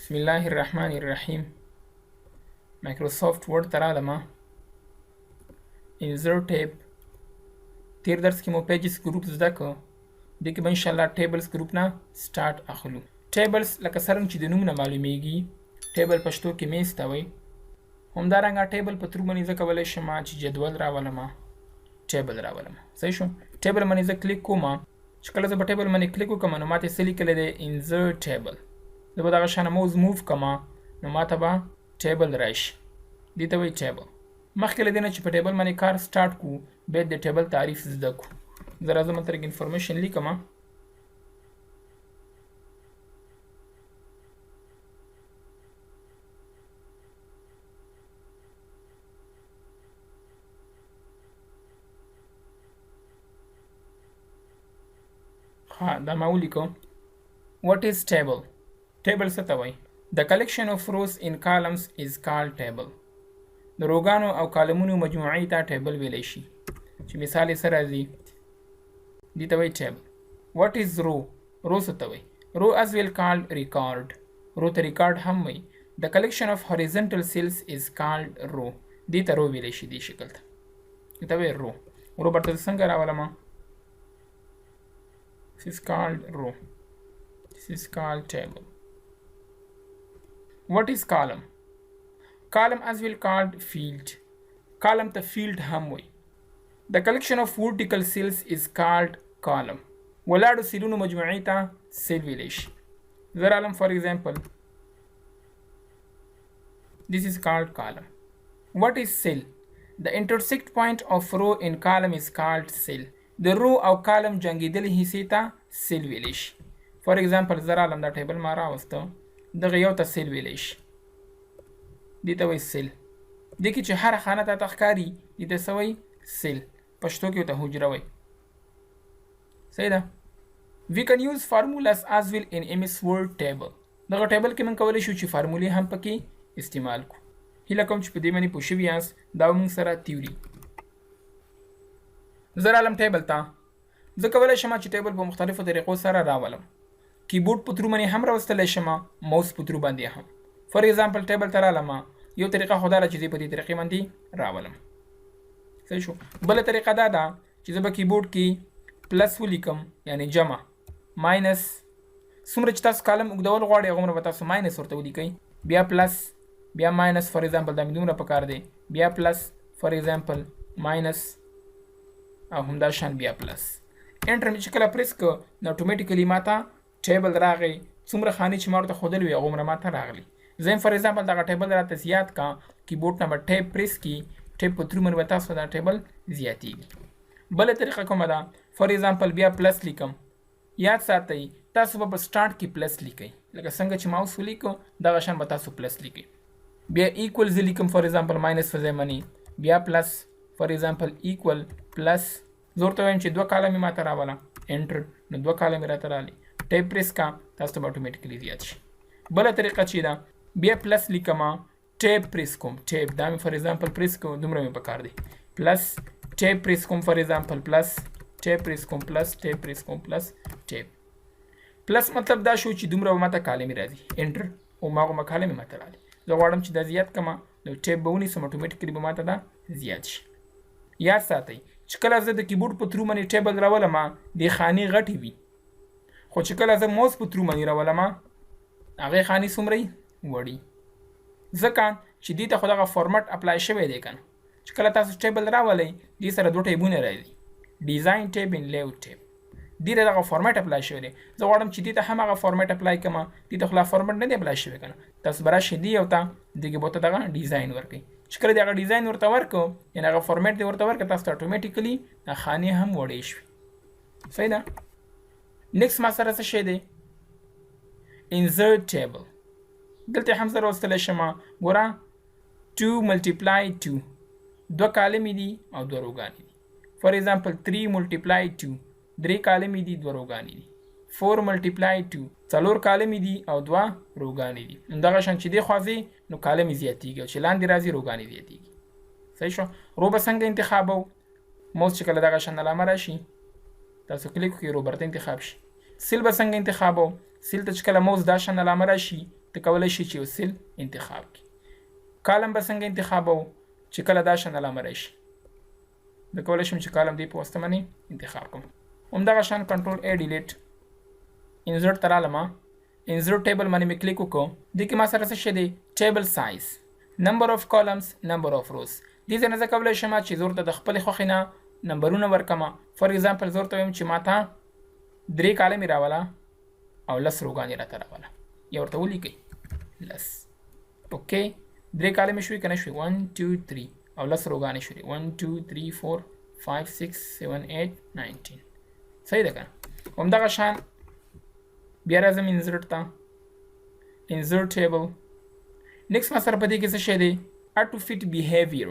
بسم الله الرحمن الرحیم. مایکروسافت ورډ ته رالمه. انزرټ ټیب. تیر درس کې مو پیجز ګروپ زده کړ. دې کې به انشاءالله ټیبلز ګروپ نه سټارټ اخلو. ټیبلز لکه څرنګه چې د نوم نه معلومیږي، ټیبل پښتو کې میز ته وایي. همدارنګه ټیبل په ترو باندې زه کولی شم چې جدول راولمه، ټیبل راولمه. صحیح شو؟ ټیبل باندې زه کلیک کوم. چې کله زه په ټیبل باندې کلیک وکړم نو ماته څه لیکلی دی؟ انزرټ ټیبل. زه به دغه شانه موز موو کړم نو ماته به ټیبل راشي. دې ته وایي ټیبل. مخکې له دې نه چې په ټیبل باندې کار سټارټ کړو باید د ټیبل تعریف زده کړو. زه راځم دلته لږ انفارمیشن لیکم. دا ما ولیکو. What is table? Table څه ته وایي؟ The collection of rows in columns is called table. د روګانو او کالمونو مجموعې ته ټیبل ویلی شي. چې مثال یې څه راځي؟ دې ته وایي ټیبل. What is row? row څه ته وایي؟ row as well called record. row ته record هم وایي. The collection of horizontal cells is called row. دې ته row ویلی شي دې شکل ته. دې ته وایي row. row به درته څنګه راولمه؟ This is called row. This is called table. What is column? Column as well called field. Column the field هم وي. The collection of vertical cells is called column. ولاړو سیلونو مجموعې ته سیل ویلی شي. زه رالم for example. This is called column. What is cell? The intersect point of row in column is called cell. د رو او کالم جنګېدلې حصې ته سیل ویلی شي. for example زه رالم دا ټیبل ما راوسته، دغه یو ته سیل ویلی شي. دې ته وایي سیل. دې کې چې هره خانه ته ښکاري دې ته څه وایي؟ سیل. پښتو کې ورته حجره وایي. صحیح ده؟ We can use formulas as well in MS Word table. دغه ټیبل کې موږ کولی شو چې فارمولې هم پکې استعمال کړو. هیله کوم چې په دې باندې پوه شوي یاست. دا موږ سره تیوري. زه رالم ټیبل ته. زه کولی شم چې ټیبل په مختلفو طریقو سره راولم. کیبورډ په ترو باندې هم راوستلی شم، موس په ترو باندې هم. فار ایگزامپل ټیبل ته رالم، یو طریقه خو دا ده چې زه په دې طریقې باندې راولم. صحیح شو؟ بله طریقه دا ده چې زه به کیبورډ کې پلس ولیکم، یعنې جمع، ماینس. څومره چې تاسو کالم اوږدول غواړئ هغومره به تاسو ماینس ورته ولیکئ. بیا پلس، بیا ماینس. فار ایگزامپل دا مې دومره پکار دی. بیا پلس، فار ایگزامپل ماینس، او همدا شان بیا پلس. انټر مې چې کله پریس کړ نو اتوماتیکلي ماته ټیبل راغی. څومره خانې چې ما ورته ښودلې وي هغومره ماته راغلي. زه یم فار ایگزامپل دغه ټیبل راته زیات کا، کیبورډ نه به ټیب پریس کړي، ټیب په ترو باندې به تاسو دا ټیبل زیاتېږي. بله طریقه کومه ده؟ فار ایگزامپل بیا پلس لیکم. یاد ساتئ تاسو به په سټارټ کې پلس لیکئ، لکه څنګه چې ماوس ولیکو دغه شان به تاسو پلس لیکئ. بیا ایکول زه لیکم فار ایگزامپل ماینس په ځای باندې، بیا پلس، فار ایگزامپل ایکول پلس. زه ورته وایم چې دوه کالم یې ماته راوله، انټر، نو دوه کالم یې راته راغلي. ټیب پریس کا تاسو ته به اتوماتیکلي زیات شي. بله طریقه چې ده بیا پلس لیکم، ټیب پریس کوم، ټیب دا مې فار ایگزامپل پریس کوم، دومره مې پکار دی. پلس ټیب پریس کوم فار ایگزامپل پلس، ټیب پریس کوم پلس، ټیب پریس کوم پلس، ټیب. پلس مطلب دا شو چې دومره به ماته کالمې راځي. انټر، هماغومره کالمې ماته راغلي. زه غواړم چې دا زیات کړم نو ټیب به ونیسم، اتوماتیکلي به ماته دا زیات شي. یاد ساتئ چې کله زه د کیبورډ په ترو باندې ټیبل راولم دې خانې غټې وي، خو چې کله زه موس په ترو باندې راولم هغې خانې څومره وي؟ وړي. ځکه چې دې ته خو دغه فارمټ اپلای شوی دی که نه. چې کله تاسو ټیبل راولئ دې سره دوه ټیبونه راځي، ډیزاین ټیب ان لیوټ ټیب. دې ته دغه فارمټ اپلای شوی دی. زه غواړم چې دې ته هم هغه فارمټ اپلای کړم. دې ته خو لا فارمټ نه دی اپلای شوی که نه. تاسو به راشئ دې یو ته، دې کې به ورته دغه ډیزاین ورکړئ. چې کله د هغه ډیزاین ورته ورکړو یعنې هغه فارمټ دې ورته ورکړه تاسو ته اتوماتیکلي دا خانې هم وړې شوي. صحیح ده؟ نیکسټ ما سره څه شی دی؟ انزرټ ټیبل. دلته هم زه راوستلی شم. ګوره 2 ملټیپلای 2، دوه کالمې دي او دوه روګانې دي. فار ایگزامپل 3 ملټیپلای 2، درې کالمې دي دوه روګانې دي. 4 ملټیپلای 2، څلور کالمې دي او دوه روګانې دي. همدغه شان چې دې خوا ځې نو کالمې زیاتېږي او چې لاندې راځي روګانې زیاتېږي. صحیح شو؟ رو به څنګه انتخابو؟ موس چې کله دغه شان علامه راشي تاسو کلیک وکړئ رو به درته انتخاب شي. سیل به څنګه انتخابو؟ سیل ته چې کله موس دا شان علامه راشي ته کولی شي چې یو سیل انتخاب کړي. کالم به څنګه انتخابو چې کله دا شان علامه راشي زه کولی شم چې کالم دی په واسطه باندې انتخاب کړم. همدغه شان کنټرول A ډیلیټ. انسرټ ته رالم، انسرټ ټیبل باندې مې کلیک وکړو. دې کې ما سره څه شی دی؟ ټیبل سایز، نمبر اف کالمز، نمبر اف روز. دې ځای نه زه کولی شم چې زه ورته د خپلې خوښې نه نمبرونه ورکړم. فار ایگزامپل زه ورته وایم چې ما ته 3 کالم یې راوله او 10 روګان یې راته راوله. یا ورته ولیکئ 10. اوکې 3 کالم یې شوي که نه شوي؟ 1 2 3 او 10 روګان یې شوي 1 2 3 4 5 6 7 8 9 10. صحیح ده که نه؟ همدغه شان بیا راځم انسرټ ته، انسرټ ټیبل. نیکسټ ما سره په دې کې څه شی دی؟ auto fit behavior.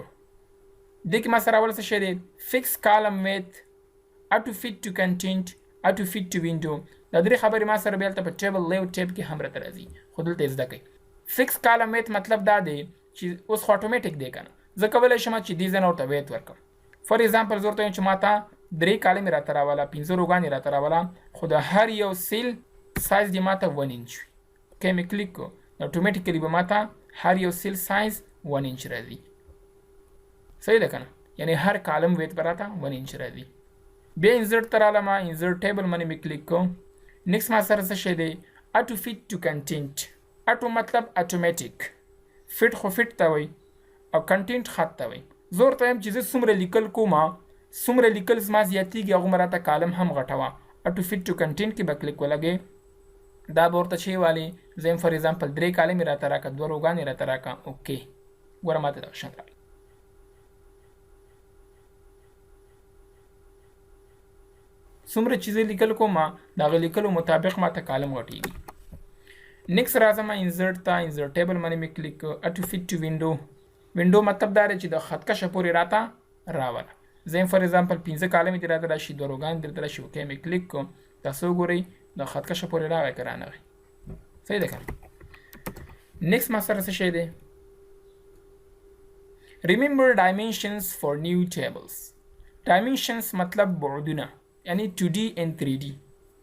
دې کې ما سره اول څه شی دی؟ fix column width، auto fit to content، auto fit to window. دا درې خبرې ما سره بیا هلته په ټیبل لیاوټ ټیب کې هم راته راځي، خو دلته یې زده کړئ. fix column width مطلب دا دی چې اوس خو اتومیټیک دی که نه، زه کولی شم چې دې ځای نه ورته ویت ورکړم. فار ایگزامپل زه ورته وایم چې ما ته 3 کالم یې راته راوله، 15 روګان یې راته راوله، خو د هر یو سیل سایز دی ما ته 1 انچ وي. که مې کلیک کړو نو اتومیټیکلی به ما ته هر یو سیل سایز 1 انچ راځي. صحیح ده که نه؟ یعنی هر کالم ویت به راته 1 انچ راځي. بیا انسرټ ته رالم، انسرټ ټیبل باندې مې کلیک کړو. نیکسټ ما سره څه شی دی؟ auto fit to content. auto مطلب اتومیټیک، فټ خو فټ ته وایي او کنټینټ خط ته وایي. زه ورته وایم چې زه څومره لیکل کوم، څومره لیکل زما زیاتېږي هغومره راته کالم هم غټوه. auto fit to content کې به کلیک ولګې. دا به ورته شی والی زه یم فار ایگزامپل 3 کالم یې راته راکړه، 2 روګان یې راته راکړه. اوکې ګوره ما ته دغه شان راغلی. څومره چې زه لیکل کوم د هغې لیکلو مطابق ما ته کالم غټېږي. نیکسټ راځم انسرټ ته، انسرټ ټیبل باندې مې کلیک کړو. auto fit to window. window مطلب دا دی چې د خطکشه پورې راته راوله. زه یم فار ایگزامپل 15 کالم یې راته راشي، 2 روګان یې درته راشي. اوکې مې کلیک کړو. تاسو وګورئ د خطکشه پورې راغی که رانغی. صحیح ده که نه؟ نیکسټ ما سره څه شی دی؟ remember dimensions for new tables. dimensions مطلب بعدونه، یعنی 2D and 3D.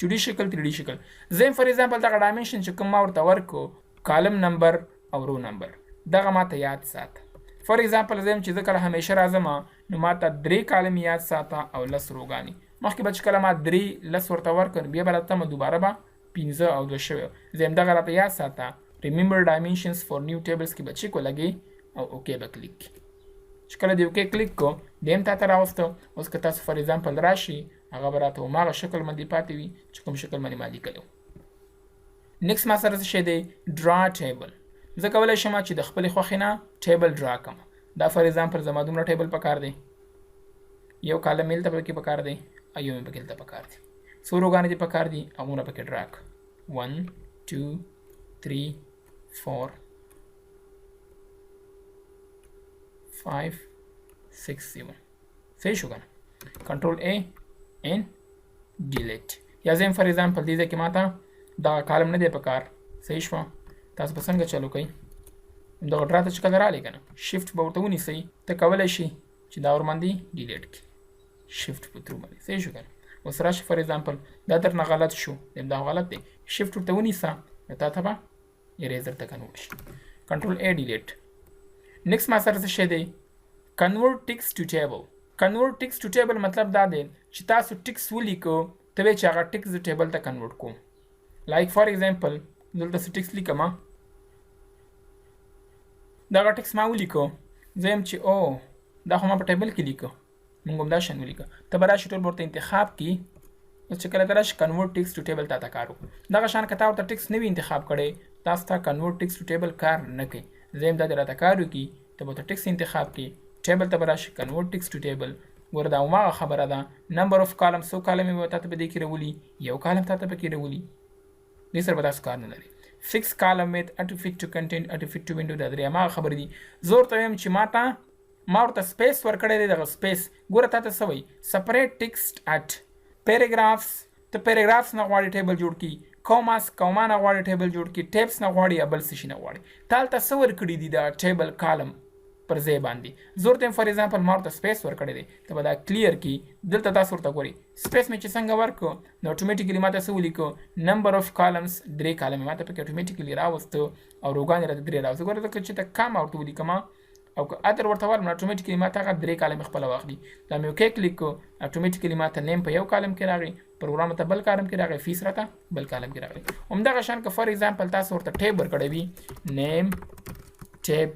2D شکل 3D شکل. زه فار ایگزامپل دغه ډایمنشن چې کوم ما ورته ورکړو کالم نمبر او رو نمبر دغه ما ته یاد ساته. فار ایگزامپل زه یم چې زه کله همیشه راځم نو ما ته 3 کالم یاد ساته او 10 روګانې. مخکې به چې کله ما 3 ورته ورکړ بیا به راته دوباره به 15 او 2 شوی. زه یم دغه راته یاد ساته. remember dimensions for new tables کې به چیک ولګئ او اوکې به کلیک کړئ. چې کله دې اوکې کلیک کړو دیم تا ته راوسته. اوس که تاسو فار ایگزامپل راشي هغه به راته هماغه شکل باندې پاتې وي چې کوم شکل باندې ما لیکلی و. نیکسټ ما سره څه شی دی؟ ډرا ټیبل. زه کولی شم چې د خپلې خوښې نه ټیبل ډرا کړم. دا فار ایگزامپل زما دومره ټیبل پکار دی، یو کالم مې هلته پکې پکار دی او یو مې پکې هلته پکار دی. څو روګانې دې پکار دي هغومره پکې ډرا کړه. 1 2 3 4 5 6 7. صحیح شو که نه؟ کنټرول A and delete. یا زه فار ایگزامپل دې ځای کې ما ته دغه کالم نه دی پکار. صحیح شوه؟ تاسو به څنګه چلو کوئ؟ دغه ډرا ته چې کله رالی که نه شفټ به ورته ونیسئ. ته کولی شي چې دا ورباندې ډیلیټ کړي شفټ په ترو باندې. صحیح شو که نه؟ اوس راشي فار ایگزامپل دا درنه غلط شو، دا غلط دی، شفټ ورته ونیسه نو تا ته به اریزر ته کنورټ شي. کنټرول A ډیلیټ. نیکسټ ما سره څه شی دی؟ convert text to table. convert text to table مطلب دا دی چې تاسو ټکس ولیکو ته وایئ چې هغه ټکس د ټیبل ته کنورټ کوم. لایک فار ایگزامپل دلته څه ټکس لیکم، دغه ټکس ما ولیکو، زه یم چې او دا خو ما په ټیبل کې لیکو، موږ هم دا شان ولیکو. ته به راشي ټول به ورته انتخاب کړي. اوس چې کله ته راشي convert text to table تا ته کار وکړو. دغه شان که تا ورته ټکس نه وي انتخاب کړی تاسو ته convert text to table کار نه کوي. زه یم دا دې راته کار وکړي ته به ورته ټکس انتخاب کړي، ټیبل ته به راشي convert text to table. ګوره دا هماغه خبره ده. نمبر اف کالم، څو کالم یې تا ته په دې کې راولي، یو کالم تا ته پکې راولي. دې سره به تاسو کار نه لرئ. fix column width, auto fit to content, auto fit to window. دا درې هماغه خبرې دي. زه ورته وایم چې ما ورته سپیس ورکړی دی. دغه سپیس ګوره تا ته څه وایي؟ separate text at paragraphs. ته پیراګرافس نه غواړي ټیبل جوړ کړي، کوماس کوما نه غواړي ټیبل جوړ کړي، ټیپس نه غواړي یا بل څه شي نه غواړي. تا هلته څه ورکړي دي؟ د ټیبل کالم پر ځای باندې زه ورته فار ایگزامپل ما ورته سپیس ورکړی دی ته به دا کلیر کړي دلته تاسو ورته ګورئ سپیس مې چې څنګه ورکړو نو اتومیټیکلی ماته څه ولیکو نمبر اف کالمز 3 کالم ماته پکې اتومیټیکلی راوسته او روګان راته 3 راوسته ګوره ځکه چې ته کم ورته ولیکم او که ادر ورته ورم اتومیټیکلی ماته هغه 3 کالم خپل واخلي دا مې اوکې کلیک کو اتومیټیکلی ماته نیم په یو کالم کې راغی پروګرام ته بل کالم کې راغی فیس راته بل کالم کې راغی همدغه شان که فار ایگزامپل تاسو ورته ټیب ورکړی وي نیم ټیب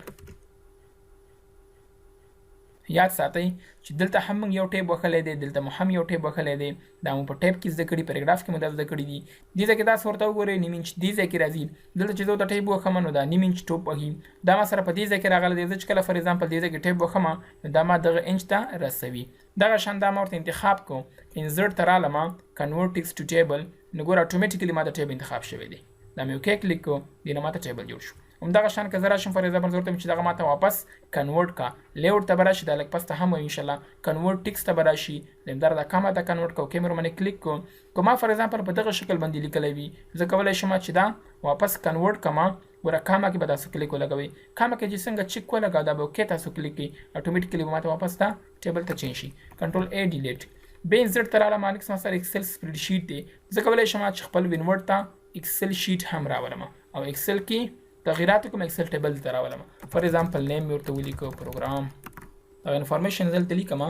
یاد ساتئ چې دلته هم موږ یو ټیب وښلی دی دلته مو هم یو ټیب وښلی دی دا مو په ټیب کې زده کړي پیراګراف کې مو دا زده کړي دي دې ځای کې تاسو ورته وګورئ نیم انچ دې ځای کې راځي دلته چې زه ورته ټیب وښم نو دا نیم انچ ټوپ وهي دا ما سره په دې ځای کې راغلی دی زه چې کله فار ایگزامپل دې ځای کې ټیب وښم نو دا ما دغه انچ ته رسوي دغه شان دا ما ورته انتخاب کو انزرټ ته رالمه کنورټ ټیکسټ ټو ټیبل نو ګوره اتومیټیکلی ما د ټیب انتخاب شوی دی دا مې اوکې کلیک کو دې نه ماته ټیبل جوړ شو همدغه شان که زه راشم فار ایگزامپل زه ورته چې دغه ماته واپس کنورټ کا لیاوټ ته به راشي دا لږ پس ته هم وایي انشاءالله کنورټ ټیکس ته به راشي همداره دا کامه ته کنورټ کو کیمرا باندې کلیک کو که ما فار ایگزامپل په دغه شکل باندې لیکلی وي زه کولی شم چې دا واپس کنورټ کما ګوره کامه کې به تاسو کلیک ولګوئ کامه کې چې څنګه چیک ولګوه دا به اوکې تاسو کلیک کړئ اتومیټیکلی به ماته واپس دا ټیبل ته چینج شي کنټرول ای ډیلیټ بیا انزرټ ته راغلم مالک سره ایکسل سپریډ شیټ دی زه کولی شم چې خپل وینورډ ته ایکسل شیټ هم راولم او ایکسل کې تغیرات کوم ایکسل ټیبل ته راولم فار ایگزامپل نیم مې ورته ولیکو پروګرام دا انفارمیشن دلته لیکم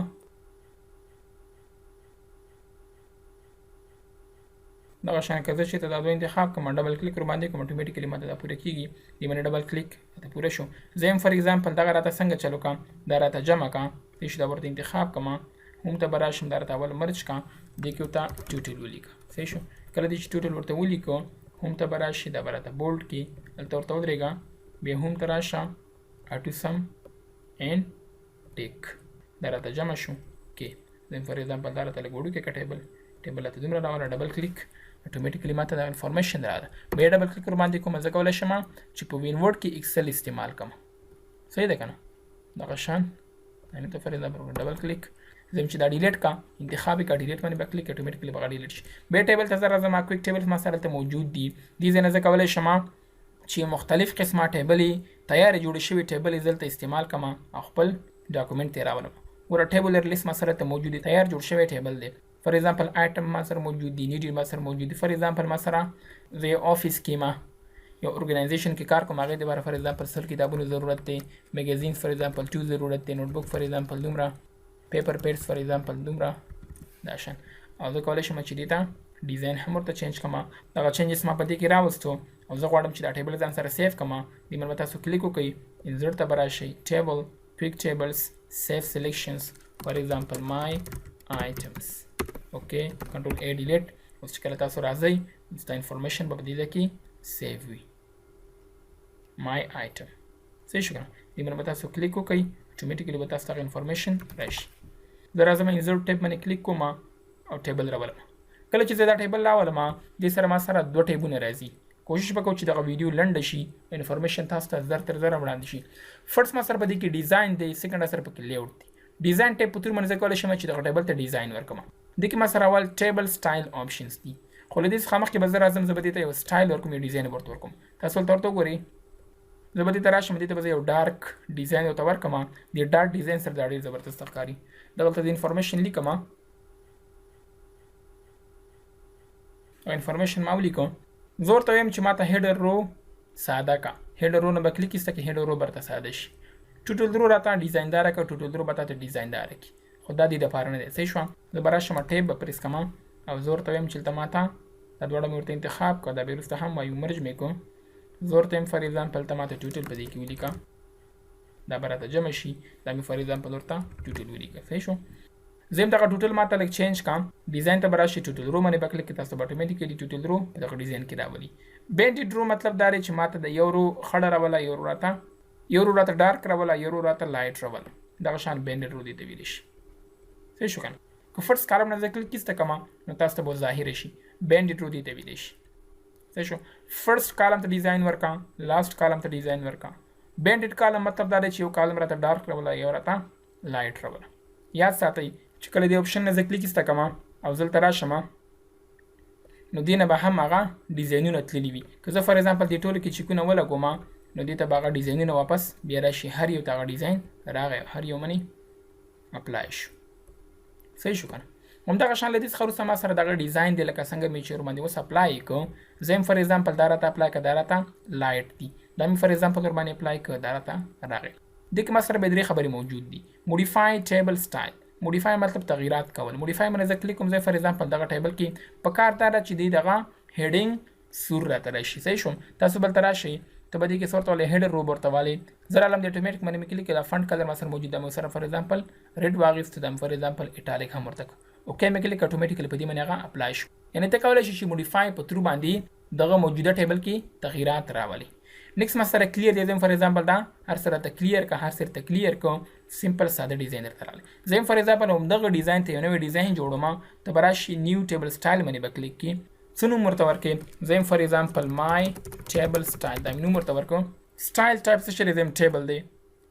دغه شان که زه چې ته دا دوه انتخاب کوم ډبل کلیک ور باندې کوم اتومیټیکلی ماته دا پوره کیږي دې باندې ډبل کلیک ته پوره شو زه هم فار ایگزامپل دغه راته څنګه چلو کوم دا راته جمع کوم چې دا ورته انتخاب کوم هم ته براشم دا راته اول مرج کوم دې کې ورته ټوټل ولیکم صحیح شو کله دې چې ټوټل ورته ولیکو هم ته براشي دا راته بولډ کې دلته ورته ودرېږه بیا هم ته راشه اټو سم اینډ ټیک دا راته جمع شو کې زه فار ایگزامپل دا راته لږ وړوکی که ټیبل راته دومره راوله ډبل کلیک اتومیټیکلی ماته دا انفارمیشن راغله بیا ډبل کلیک ور باندې کوم زه کولی شم چې په وینورډ کې ایکسل استعمال کوم صحیح ده که نه دغه شان یعنې ته فار ایگزامپل ډبل کلیک زم چې دا ډیلیټ کا انتخاب کا ډیلیټ باندې به کلیک اتومیټیکلی به ډیلیټ شي بیا ټیبل ته زه راځم کویک ټیبل ما سره ته موجود دي دې ځای نه زه کولی شم چې مختلف قسمه ټیبلې تیارې جوړې شوي ټیبلې دلته استعمال کړم او خپل ډاکومنټ ته یې راولم ګوره ټیبلر لیست ما سره ته موجود دی تیار جوړ شوی ټیبل دی فار ایگزامپل آیټم ما سره موجود دي نیډ ما سره موجود دي فار ایگزامپل ما سره زه یو آفیس کې ما یو ارګنایزیشن کې کار کوم هغې دپاره فار ایگزامپل 100 کتابونو ضرورت دی میګزین فار ایگزامپل 2 ضرورت دی نوټ بک فار ایگزامپل دومره پیپر پیډز فار ایگزامپل دومره دا شان او زه کولی شم چې دې ته ډیزاین هم ورته چینج کړم دغه چینجز ما په دې کې راوستو او زه غواړم چې دا ټیبل ځان سره سیف کړم دې باندې به تاسو کلیک وکړئ انزرټ ته به راشئ ټیبل کویک ټیبلز سیف سلیکشنز فار ایگزامپل مای آیټمز اوکې کنټرول ای ډیلیټ اوس چې کله تاسو راځئ ستا انفارمیشن به په دې ځای کې سیف وي مای آیټم صحیح شو که نه دې باندې به تاسو کلیک وکړئ اتومیټیکلی به تاسو ته انفارمیشن راشي زه راځم انزرټ ټیب باندې کلیک کوم او ټیبل راولم کله چې زه دا ټیبل راولم دې سره ما سره دوه ټیبونه راځي کوشش وکړو چې دغه ویډیو لنډه شي انفارمیشن تاسو ته زر تر زره وړاندې شي فرست ما سره په دې کې ډیزاین دی سیکنډ سره پکې لیاوټ دی ډیزاین ټیب په تور باندې زه کولی شم چې دغه ټیبل ته ډیزاین ورکړم دې کې ما سره اول ټیبل سټایل آپشنز دي خو له دې څخه مخکې به زه راځم زه به دې ته یو سټایل ورکوم یو ډیزاین ورته ورکوم تاسو ولته ورته وګورئ زه به دې ته راشم دې ته به زه یو ډارک ډیزاین ورته ورکړم دې ډارک ډیزاین سره دا ډېر زبردست ښکاري دلته د انفارمیشن لیکم او انفارمیشن ما ولیکم زه ورته وایم چې ما ته هیډر رو ساده کا هیډر رو نه به کلیک ایسته کې هیډر رو برته ساده شي ټوټل درو راته ډیزاینداره که ټوټل درو به تاته ډیزاینداره کړي خو دا دې دپاره نه دی صحیح شوه زه به راشم ټیب به پریس کړم او زه ورته وایم چې دلته ما ته دا دواړه مې ورته انتخاب کړه دا بیا وروسته هم وایو مرج مې کړو زه ورته وایم فار ایگزامپل ته ما ته ټوټل په دې کې ولیکه دا به راته جمع شي دا مې فار ایگزامپل ورته ټوټل ولیکه صحیح شو زه هم دغه ټوټل ما ته لږ چینج کړم ډیزاین ته به راشي ټوټل رو باندې به کلیک کړئ تاسو به اتومیټیکلي ټوټل رو په دغه ډیزاین کې راولي بینډډ رو مطلب دا دی چې ما ته د یو رو خړه راوله یو رو راته ډارک راوله یو رو راته لایټ راوله دغه شان بینډډ رو دې ته ویلی شي صحیح شو که نه که فرست کالم نه زه کلیک ایسته کړم نو تاسو ته به ظاهره شي بینډډ رو دې ته ویلی شي صحیح شو فرست کالم ته ډیزاین ورکړه لاست کالم ته ډیزاین ورکړه بینډډ کالم مطلب دا دی چې یو کالم راته ډارک راوله یو راته لایټ راوله یاد ساتئ چې کله دې اپشن نه زه کلیک ایسته کړم او زه دلته راشم نو دې نه به هم هغه ډیزاینونه تللي وي که زه فار ایگزامپل دې ټولو کې چیکونه ولګوم نو دې ته به هغه ډیزاینونه واپس بیا راشي، هر یو ته هغه ډیزاین راغی، هر یو منی اپلای شو. صحیح شو کنه. همدغه شان له دې څخه وروسته ما سره دغه ډیزاین دی لکه څنګه مې چې ورباندې اوس اپلای کړو، زه یم فار ایگزامپل دا راته اپلای کړه، دا راته لایټ دی، دا مې فار ایگزامپل ورباندې اپلای کړه، دا راته راغی. دې کې ما سره به درې خبرې موجود دي. موډیفای ټیبل سټایل، موډیفای مطلب تغییرات کول. موډیفای باندې زه کلیک کوم، زه فار ایگزامپل دغه ټیبل کې په کار دا ده چې دی دغه هیډینګ سور راته راشي. صحیح شوم. تاسو بل ته راشئ ته به دې کې څه ورته والئ هیډر رو به ورته والئ. زه راغلم د اټومیټیک باندې مې کلیک کړه، فنټ کلر ما سره موجود ده، مې سره فار ایگزامپل ریډ واخیست، دا فار ایگزامپل ایټالیک هم ورته اوکې مې کلیک اټومیټیکلی په دې باندې هغه اپلای شو. یعنی ته کولی شې چې موډیفای په ترو باندې دغه موجوده ټیبل کې تغییرات راولي. نیکسټ ما سره کلیر دی، زه فار ایگزامپل دا هر سره ته کلیر که، هر سره ته کلیر کو، سمپل ساده ډیزاین درته راغلی. زه فار ایگزامپل همدغه ډیزاین ته یو نوی ډیزاین جوړوم، ته به راشي نیو ټیبل سټایل باندې به کلیک کړي، څه نوم ورته ورکړې، زه فار ایگزامپل مای ټیبل سټایل دا نوم ورته ورکوم. سټایل ټایپ څه شی دی، ټیبل دی.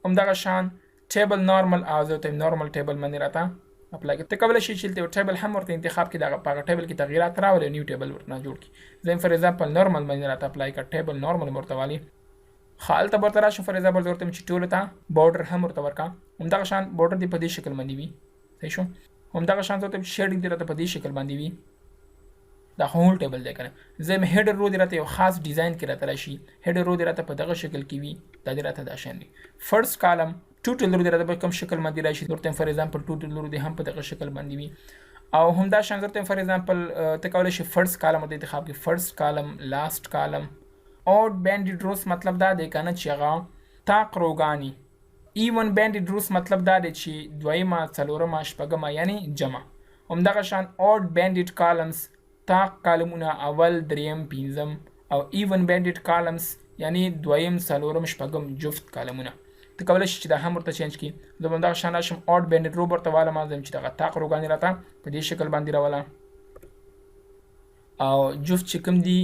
همدغه شان ټیبل نارمل او زه ته نارمل ټیبل باندې راته اپلای کړئ. ته کولی شئ چې دلته یو ټیبل هم ورته انتخاب کړي، دغه په هغه ټیبل کې تغییرات راولي، نیو ټیبل ورته جوړ کړي. زه فار ایگزامپل نارمل باندې راته اپلای کړه، ټیبل نارمل مې ورته والي. ښه هلته به ورته راشم، فار ایگزامپل زه ورته وایم چې ټولو ته بارډر هم ورته ورکړه. همدغه شان بارډر دې په دې شکل باندې وي. صحیح شو. همدغه شان زه ورته وایم چې شیډینګ دې راته په دې شکل باندې وي. دا هول ټیبل دی کنه. زه یم هیډر رو دې راته یو خاص ډیزاین کې راته راشي، هیډر رو دې راته په دغه شکل کې وي، دا دې راته دا شان وي. فرست کالم ټوټل رو دې راته په کوم شکل باندې راشي، ورته فار ایگزامپل ټوټل رو دې هم په دغه شکل باندې وي. او همدا شان ورته فار ایگزامپل ته کولی شي فرست کالم ورته انتخاب کړي، فرست کالم، لاست کالم. اوډ بینډډ روز مطلب دا دی کنه چې هغه طاق روګانی. ایون بینډډ روز مطلب دا دی چې دویمه، څلورمه، شپږمه یعنی جمع. همدغه شان اوډ بینډډ کالمز طاق کالمونه اول، دریم، پنځم. او ایون بینډډ کالمز یعنی دویم، څلورم، شپږم جفت کالمونه. ته کولی شي چې دا هم ورته چینج کړي. زه به همدغه شان راشم اوډ بینډډ رو ورته والم، زه چې دغه طاق روګانې راته په دې شکل باندې راوله، او جفت چې کوم دي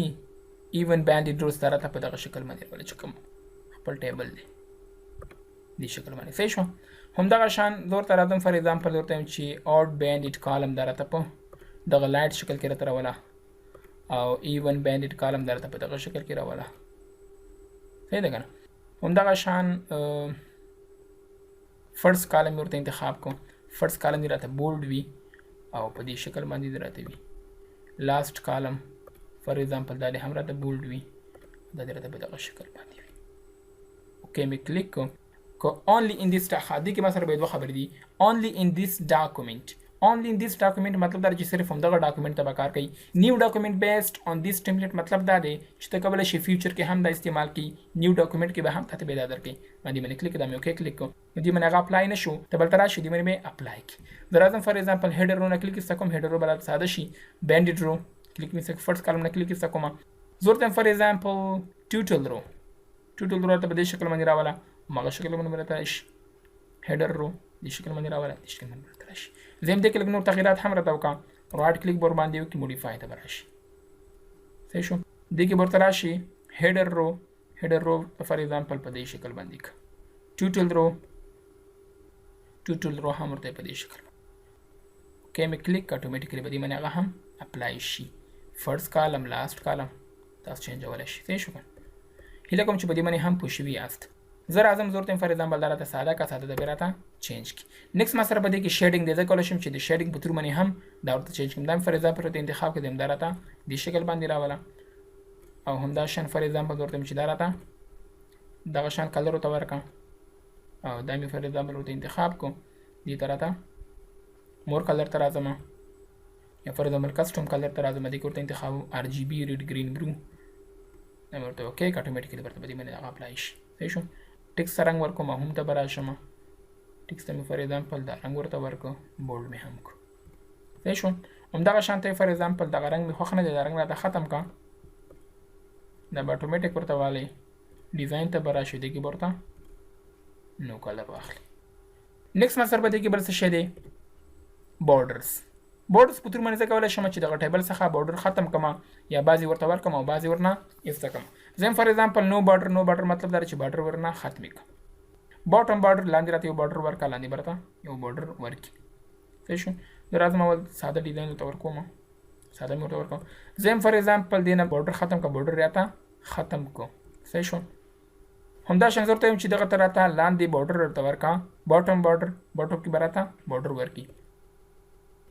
ایون بینډډ روز دا راته په دغه شکل باندې راوله چې کوم خپل ټیبل دی دې شکل باندې. صحیح شو. همدغه شان زه ورته راځم، فار ایگزامپل زه ورته وایم چې اوډ بینډډ کالم دا راته په دغه لایټ شکل کې راته راوله، او ایون بینډډ کالم دا راته په دغه شکل کې راوله. صحیح ده که نه. همدغه شان فرست کالم مې ورته انتخاب کوم، فرست کالم دې راته بولډ وي او په دې شکل باندې دې راته وي. لاست کالم فار ایگزامپل دا دې هم راته بولډ وي، دا دې راته په دغه شکل باندې وي. اوکې مې کلیک کوم. که اونلی ان دیس دې کې ما سره به دوه خبرې دي. اونلی ان دیس ډاکومنټ، اونلی ان دیس ډاکومنټ مطلب دا چې صرف همدغه ډاکومنټ ته به کار کوي. نیو ډاکومنټ بیسډ آن دیس ټمپلیټ مطلب دا دی چې ته کولی شي فیوچر کې هم دا استعمال کړي، نیو ډاکومنټ کې به هم تاته به دا درکړي. باندې باندې کلیک دا مې اوکې کلیک کوم، نو دې باندې هغه اپلای نه شو، ته بل ته راشي دې باندې مې اپلای کړي. زه راځم فار ایگزامپل هیډر رو نه کلیک ایسته کوم، هیډر رو به راته ساده شي. بینډډ رو کلیک مې فرست کالم نه کلیک ایسته کوم، زه ورته فار ایگزامپل ټوټل رو، ټوټل رو راته په دې شکل باندې راوله، هماغه شکل باندې راته راشي. هیډر رو دې شکل باندې راوله، دې شکل باندې راته راشي. زه هم دې کې لږ نور تغییرات هم راته وکړم، رایټ کلیک به ورباندې وکړي، موډیفای ته به راشي. صحیح شو. دې کې به ورته راشي هیډر رو، هیډر رو فار ایگزامپل په دې شکل باندې کړه. ټوټل رو، ټوټل رو هم ورته په دې شکل. اوکې مې کلیک اټومیټیکلی به دې باندې هغه هم اپلای شي. فرست کالم، لاست کالم تاسو چینجولی شي. صحیح شو کنه. هیله کوم چې په دې باندې هم پوه شوي یاست. زه راځم زه ورته فار ایگزامپل دا راته ساده که، ساده د بیا راته چینج کړي. نیکسټ ما سره په دې کې شیډینګ دی، زه کولی شم چې د شیډینګ په ترو باندې هم دا ورته چینج کړم. دا مې فار ایگزامپل ورته انتخاب کړم، دا راته دې شکل باندې راوله، او همدا شان فار ایگزامپل ورته چې دا راته دغه شان کلر ورته ورکړم، او دا مې فار ایگزامپل ورته انتخاب کوم، دې ته راته مور کلر ته راځم، یا فار ایگزامپل کسټم کلر ته راځم، دې کې ورته انتخاب RGB ریډ ګرین برو، دا مې ورته اوکې که اټومیټیکلی ورته په دې باندې هغه اپلای شي. صحیح شو. ټیکس ته رنګ ورکوم، هم ته به راشم، ټیکس ته مې فار ایگزامپل دا رنګ ورته ورکړو، بولډ مې هم کړو. صحیح شو. همدغه شان ته فار ایگزامپل دغه رنګ مې خوښ نه دی، دا رنګ راته ختم کړه، دا به اټومیټیک ورته والی، ډیزاین ته به راشي، دې کې به ورته نو کلر واخلي. نیکسټ ما سره په دې کې بل څه شی دی، بارډرز. بارډرز په تور باندې زه کولی شم چې دغه ټیبل څخه بارډر ختم کړم، یا بعضې ورته ورکړم او بعضې ورنه ایسته کړم. زه فار ایگزامپل نو بارډر، نو بارډر مطلب دا چې بارډر ورنه ختمې کړم. باټم بارډر لاندې راته یو بارډر ورکړه، لاندې به راته یو بارډر ورکړي. صحیح شو. زه راځم اول ساده ډیزاین ورته ورکوم، ساده مې ورته ورکوم. زه فار ایگزامپل دې نه بارډر ختم کړه، بارډر راته ختم کړو. صحیح شو. همداشان زه ورته وایم چې دغه ته راته لاندې بارډر ورته ورکړه باټم کې به راته بارډر ورکړي.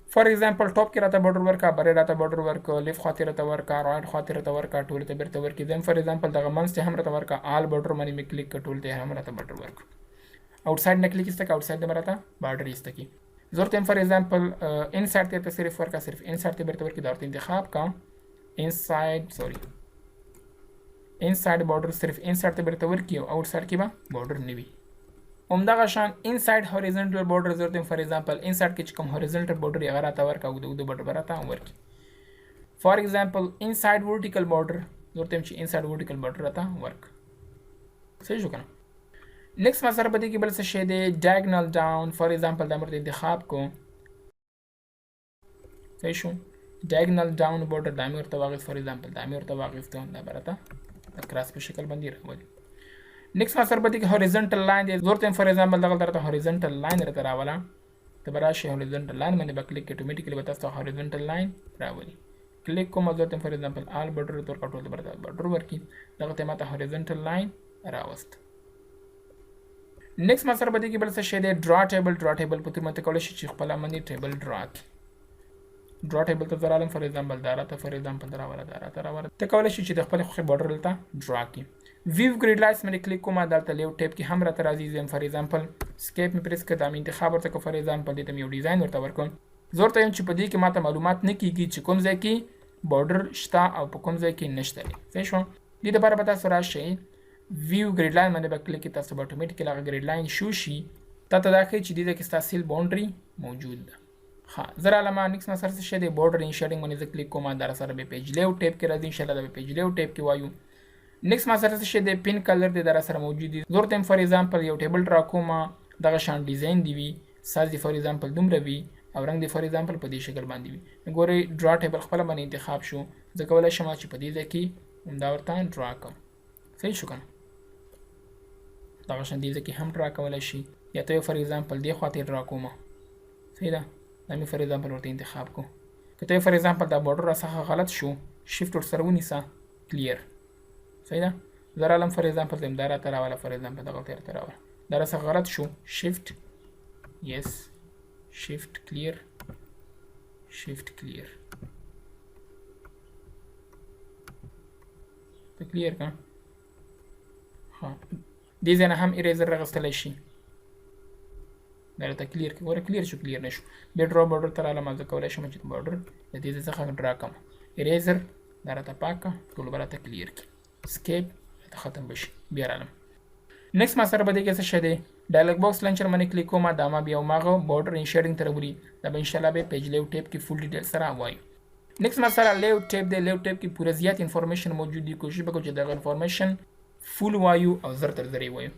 فار ایگزامپل ټاپ کې راته بارډر ورکړه، برې راته بارډر ورکړه، لیفټ خواته راته ورکړه، رایټ خواته راته ورکړه، ټول ته بیرته ورکړي. دیم فار ایگزامپل دغه منځ ته هم راته ورکړه، آل بارډر باندې مې کلیک کړ، ټول ته هم راته بارډر ورکړه. Out side ने क्लिक इस्ता out side दे मराता बॉर्डर इस्ता की ज़रूरत है for example in side ते सिर्फ वर्क का सिर्फ इन साइड ते बेरते वर्क दारते इंतखाब का इन साइड बॉर्डर सिर्फ इन साइड ते बेरते वर्क किया आउट साइड की बा बॉर्डर नहीं भी उम्दा का शान इन साइड हॉरिजॉन्टल बॉर्डर ज़रूरत है फॉर एग्जांपल इन साइड के चिकम हॉरिजॉन्टल बॉर्डर या आता वर्क का उदो बॉर्डर बराता work for example in side vertical border ज़रूरत है इन साइड वर्टिकल बॉर्डर आता वर्क सही शो करना. नेक्स्ट मसला पति की बल से शेदे डायगोनल डाउन फॉर एग्जांपल दामर इंतखाब को सही शो डायगोनल डाउन बॉर्डर दामी और तवागिफ फॉर एग्जांपल दामी और तवागिफ तो ना बरता क्रॉस पे शक्ल बंदी रावली. नेक्स्ट मसला पति की हॉरिजॉन्टल लाइन दे जरूरत है फॉर एग्जांपल दगल तरह हॉरिजॉन्टल लाइन रहता रावला तो बराशे हॉरिजॉन्टल लाइन मैंने क्लिक ऑटोमेटिकली बताता हॉरिजॉन्टल लाइन रावली क्लिक को मजूरत है फॉर एग्जांपल ऑल बॉर्डर तो कंट्रोल बरता बॉर्डर वर्की दगते माता हॉरिजॉन्टल लाइन रावस्त. नेक्स्ट मसला बदी की बल से शेदे ड्रा टेबल पुत्र मत कॉलेज शिख पला मनी टेबल ड्रा टेबल तो जरालम फॉर एग्जांपल दारा तो फॉर एग्जांपल दरा वाला ते कॉलेज शिख पले खो बॉर्डर लता ड्रा की व्यू ग्रिड लाइट्स मैंने क्लिक को मा डालता लेआउट टेप की हम रहता अजीज फॉर एग्जांपल स्केप में प्रेस कर दामी इंतखाब और तक फॉर एग्जांपल देते मैं डिजाइन और तवर को जोर तो इन पदी की माता मालूमात ने की चिकोम जे की बॉर्डर शता और पकोम जे की नशता सही शो ये दोबारा बता सराज शे व्यू ग्रिड लाइन मैंने क्लिक किया तब ऑटोमेटिकली अगर ग्रिड लाइन शो शी तब दाखिल चीज़ कि स्टासिल बाउंड्री मौजूद हाँ ज़रा लमा नेक्स्ट मसर से शेदे बॉर्डर इन शेडिंग मैंने क्लिक को मार सर बे पेज लेआउट टेप के राजी इंशाल्लाह बे पेज लेआउट टेप के वायु नेक्स्ट मसर से शेदे पिन कलर दे दरा सर मौजूद ज़रूरत है for example yo table draw को मा दगा शान डिज़ाइन दीवी साइज दी फॉर एग्जांपल दुम रवि और रंग दी फॉर एग्जांपल पदी शक्ल बांधी गोरे ड्रा टेबल खपला बने इंतखाब शो जकवला शमाची पदी देखी उमदावरता ड्रा कम सही शुक्र दगाशन दीजिए कि हम ड्रा कवला शी या तो फॉर एग्जांपल दे ख्वाते ड्रा को मा सही दा नमी फॉर एग्जांपल होते इंतखाब को तो फॉर एग्जांपल दा बॉर्डर ऐसा गलत शो शिफ्ट और सरवनी सा क्लियर सही दा ज़रा लम फॉर एग्जांपल दम दारा तरा वाला फॉर एग्जांपल दा गलत तरा वाला दारा सा गलत show shift yes shift clear तो क्लियर का हाँ ديزي أنا هم إريزر رغستلي شي دارتا كلير ورا كلير شو كلير نشو بيدرو بوردر ترى لما ذكر شو مجد بوردر ديزي زخم دراكم إريزر دارتا باكا كل براتا كلير سكيب ختم بشي بيرالم नेक्स्ट मास्टर बदे कैसे शेदे डायलॉग बॉक्स लॉन्चर मने क्लिक को मा दामा बिया मागो बॉर्डर इन शेडिंग तरबुरी तब इंशाल्लाह बे पेज लेआउट टेप की फुल डिटेल सरा हुआ नेक्स्ट मसला लेआउट टेप की पूरा ज़्यादा इंफॉर्मेशन मौजूद है कोशिश बको जगह इंफॉर्मेशन फुल वायु और ज़र तर ज़रिए वायु